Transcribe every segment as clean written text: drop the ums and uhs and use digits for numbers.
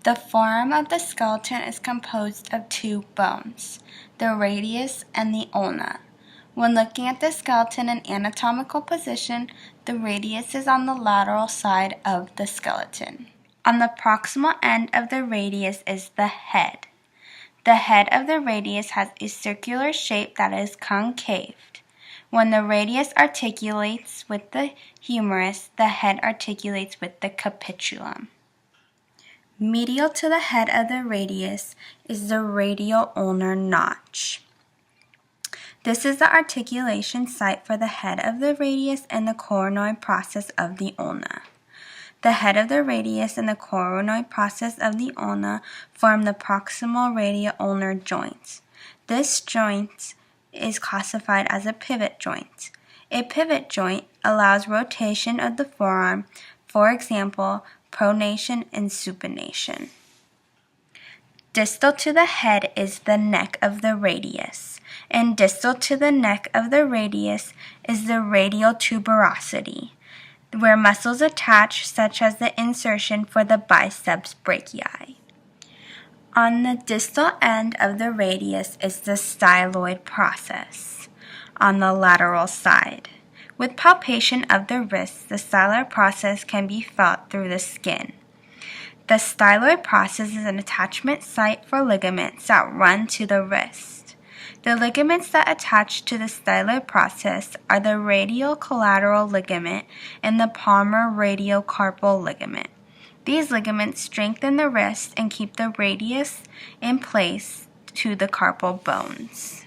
The forearm of the skeleton is composed of two bones, the radius and the ulna. When looking at the skeleton in anatomical position, the radius is on the lateral side of the skeleton. On the proximal end of the radius is the head. The head of the radius has a circular shape that is concaved. When the radius articulates with the humerus, the head articulates with the capitulum. Medial to the head of the radius is the radial ulnar notch. This is the articulation site for the head of the radius and the coronoid process of the ulna. The head of the radius and the coronoid process of the ulna form the proximal radial ulnar joint. This joint is classified as a pivot joint. A pivot joint allows rotation of the forearm, for example, pronation and supination. Distal to the head is the neck of the radius, and distal to the neck of the radius is the radial tuberosity, where muscles attach, such as the insertion for the biceps brachii. On the distal end of the radius is the styloid process, on the lateral side. With palpation of the wrist, the styloid process can be felt through the skin. The styloid process is an attachment site for ligaments that run to the wrist. The ligaments that attach to the styloid process are the radial collateral ligament and the palmar radiocarpal ligament. These ligaments strengthen the wrist and keep the radius in place to the carpal bones.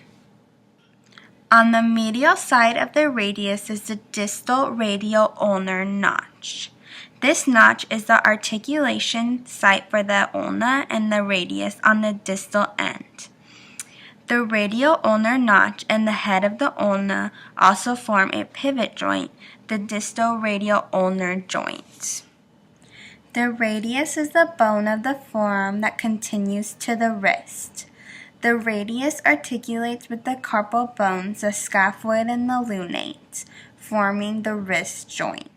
On the medial side of the radius is the distal radial ulnar notch. This notch is the articulation site for the ulna and the radius on the distal end. The radial ulnar notch and the head of the ulna also form a pivot joint, the distal radial ulnar joint. The radius is the bone of the forearm that continues to the wrist. The radius articulates with the carpal bones, the scaphoid and the lunate, forming the wrist joint.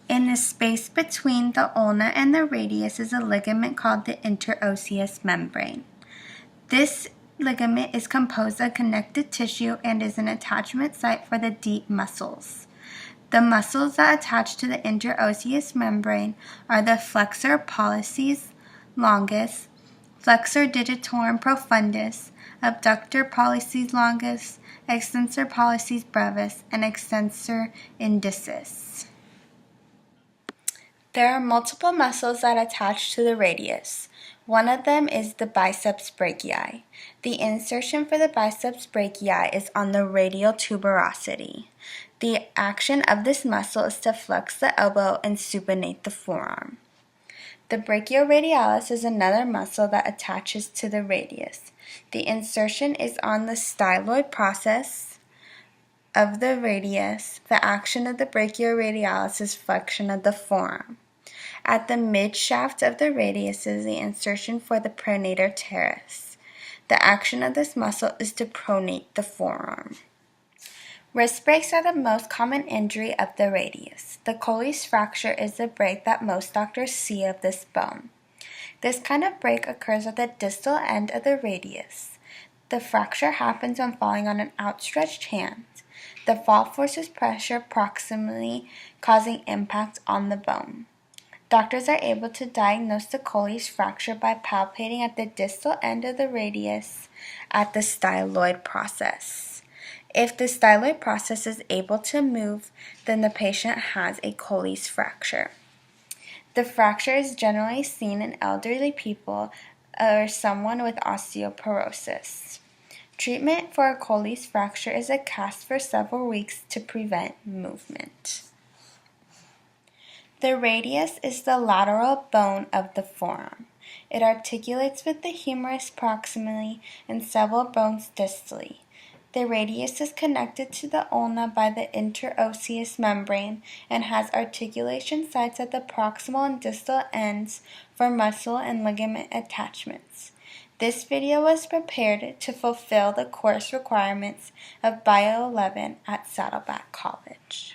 In the space between the ulna and the radius is a ligament called the interosseous membrane. This ligament is composed of connective tissue and is an attachment site for the deep muscles. The muscles that attach to the interosseous membrane are the flexor pollicis longus, flexor digitorum profundus, abductor pollicis longus, extensor pollicis brevis, and extensor indicis. There are multiple muscles that attach to the radius. One of them is the biceps brachii. The insertion for the biceps brachii is on the radial tuberosity. The action of this muscle is to flex the elbow and supinate the forearm. The brachioradialis is another muscle that attaches to the radius. The insertion is on the styloid process of the radius. The action of the brachioradialis is flexion of the forearm. At the mid-shaft of the radius is the insertion for the pronator teres. The action of this muscle is to pronate the forearm. Wrist breaks are the most common injury of the radius. The Colles fracture is the break that most doctors see of this bone. This kind of break occurs at the distal end of the radius. The fracture happens when falling on an outstretched hand. The fall forces pressure proximally, causing impact on the bone. Doctors are able to diagnose the Colles fracture by palpating at the distal end of the radius at the styloid process. If the styloid process is able to move, then the patient has a Colles fracture. The fracture is generally seen in elderly people or someone with osteoporosis. Treatment for a Colles fracture is a cast for several weeks to prevent movement. The radius is the lateral bone of the forearm. It articulates with the humerus proximally and several bones distally. The radius is connected to the ulna by the interosseous membrane and has articulation sites at the proximal and distal ends for muscle and ligament attachments. This video was prepared to fulfill the course requirements of Bio 11 at Saddleback College.